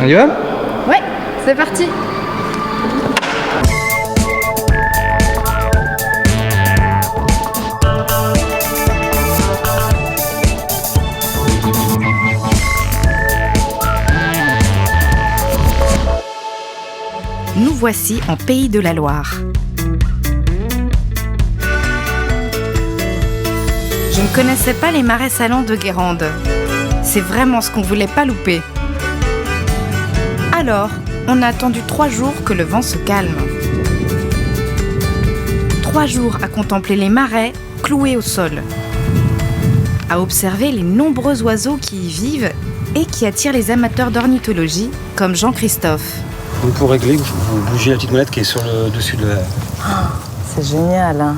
On y va ? Ouais, c'est parti. Nous voici en Pays de la Loire. Je ne connaissais pas les marais salants de Guérande. C'est vraiment ce qu'on voulait pas louper. Alors, on a attendu 3 jours que le vent se calme. 3 jours à contempler les marais cloués au sol, à observer les nombreux oiseaux qui y vivent et qui attirent les amateurs d'ornithologie comme Jean-Christophe. Donc pour régler, vous bougez la petite molette qui est sur le dessus de la... C'est génial. Hein.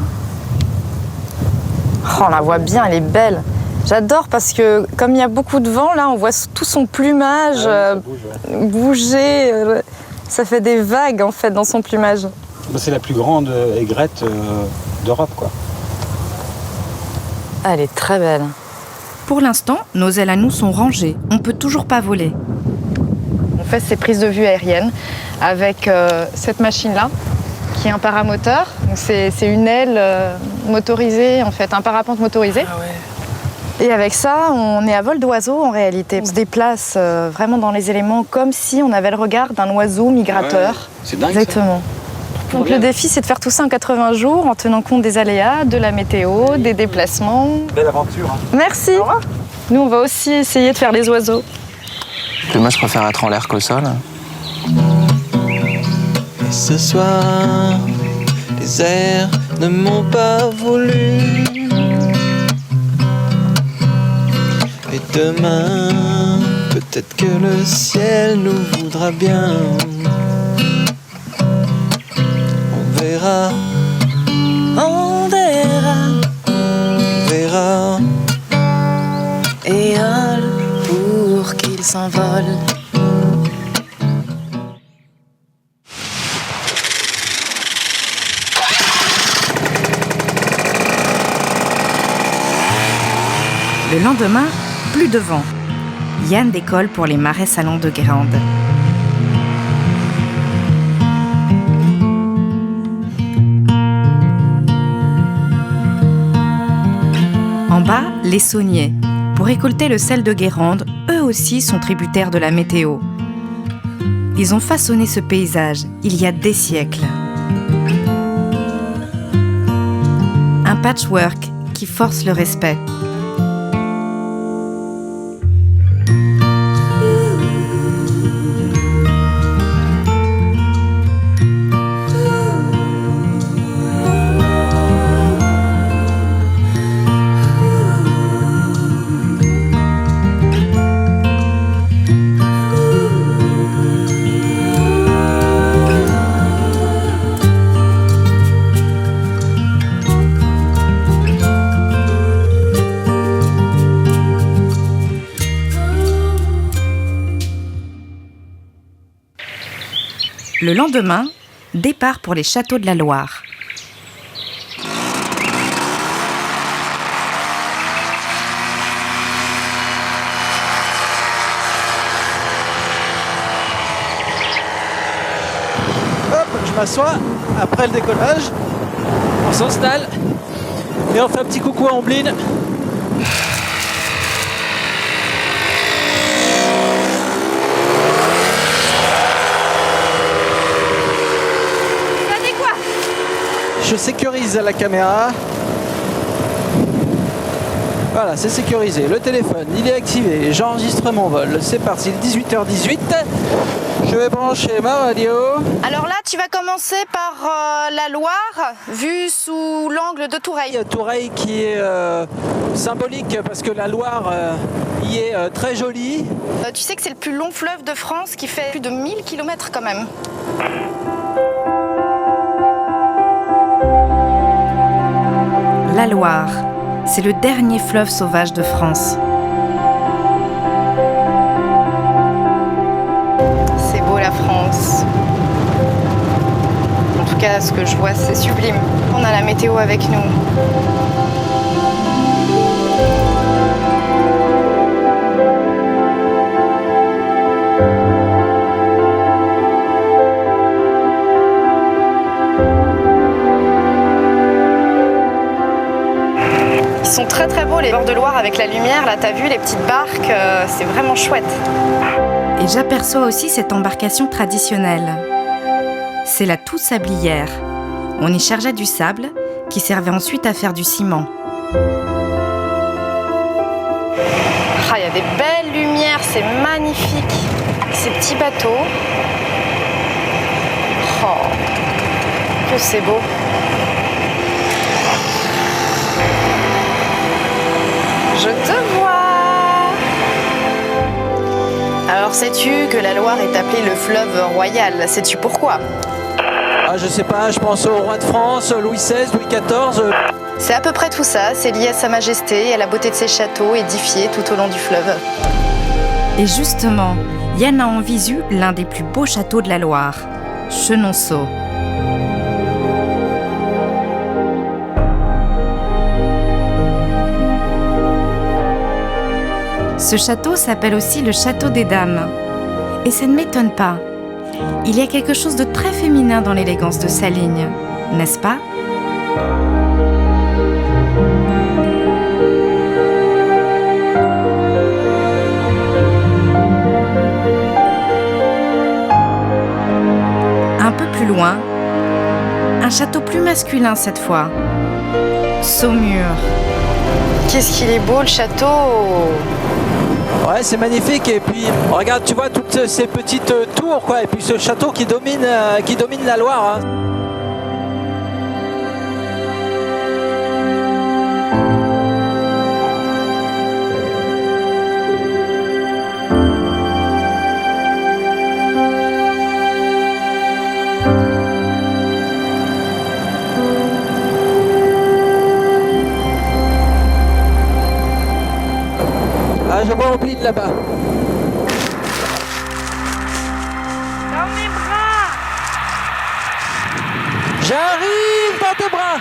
Oh, on la voit bien, elle est belle. J'adore parce que comme il y a beaucoup de vent, là, on voit tout son plumage ça bouge, ouais. bouger. Ça fait des vagues, en fait, dans son plumage. C'est la plus grande aigrette d'Europe, quoi. Elle est très belle. Pour l'instant, nos ailes à nous sont rangées. On peut toujours pas voler. On fait ces prises de vue aériennes avec cette machine-là, qui est un paramoteur. Donc c'est une aile motorisée, en fait, un parapente motorisé. Ah ouais. Et avec ça, on est à vol d'oiseau en réalité. On se déplace vraiment dans les éléments comme si on avait le regard d'un oiseau migrateur. Ouais, c'est dingue. Exactement. Ça. Donc le défi, c'est de faire tout ça en 80 jours en tenant compte des aléas, de la météo, des déplacements. Belle aventure. Hein. Merci. Nous, on va aussi essayer de faire les oiseaux. Puis moi, je préfère être en l'air qu'au sol. Et ce soir, les airs ne m'ont pas voulu. Et demain, peut-être que le ciel nous voudra bien. On verra, on verra, on verra. Et pour qu'il s'envole. Le lendemain, plus de vent. Yann décolle pour les marais salants de Guérande. En bas, les sauniers. Pour récolter le sel de Guérande, eux aussi sont tributaires de la météo. Ils ont façonné ce paysage il y a des siècles. Un patchwork qui force le respect. Le lendemain, départ pour les châteaux de la Loire. Hop, je m'assois après le décollage. On s'installe et on fait un petit coucou à Ombline. Je sécurise la caméra. Voilà, c'est sécurisé. Le téléphone, il est activé. J'enregistre mon vol. C'est parti, 18h18. Je vais brancher ma radio. Alors là, tu vas commencer par la Loire, vue sous l'angle de Toureil. Toureil qui est symbolique parce que la Loire y est très jolie. Tu sais que c'est le plus long fleuve de France qui fait plus de 1000 km quand même. La Loire, c'est le dernier fleuve sauvage de France. C'est beau la France. En tout cas, ce que je vois, c'est sublime. On a la météo avec nous. sont très très beaux les bords de Loire avec la lumière. Là, t'as vu les petites barques, c'est vraiment chouette. Et j'aperçois aussi cette embarcation traditionnelle. C'est la Toux Sablière. On y chargeait du sable qui servait ensuite à faire du ciment. Ah, il y a des belles lumières, c'est magnifique. Ces petits bateaux. Oh, que c'est beau. Je te vois. Alors sais-tu que la Loire est appelée le fleuve royal? Sais-tu pourquoi? Ah, je sais pas, je pense au roi de France, Louis XVI, Louis XIV. C'est à peu près tout ça, c'est lié à sa majesté et à la beauté de ses châteaux édifiés tout au long du fleuve. Et justement, Yann a en visu l'un des plus beaux châteaux de la Loire, Chenonceau. Ce château s'appelle aussi le Château des Dames. Et ça ne m'étonne pas. Il y a quelque chose de très féminin dans l'élégance de sa ligne, n'est-ce pas ? Un peu plus loin, un château plus masculin cette fois, Saumur. Qu'est-ce qu'il est beau le château! Ouais, c'est magnifique. Et puis, regarde, tu vois toutes ces petites tours, quoi. Et puis ce château qui domine la Loire. Hein. Ah, je vois Ombline là-bas. Dans mes bras! J'arrive dans tes bras.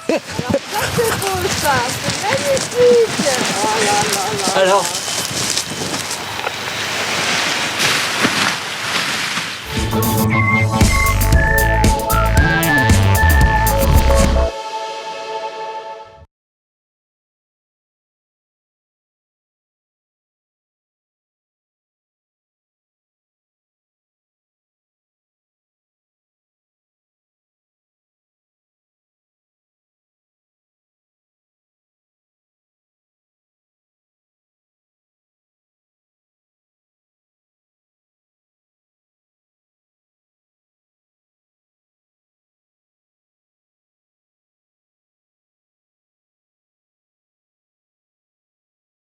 C'est beau ça, c'est magnifique. Oh là là là. Alors,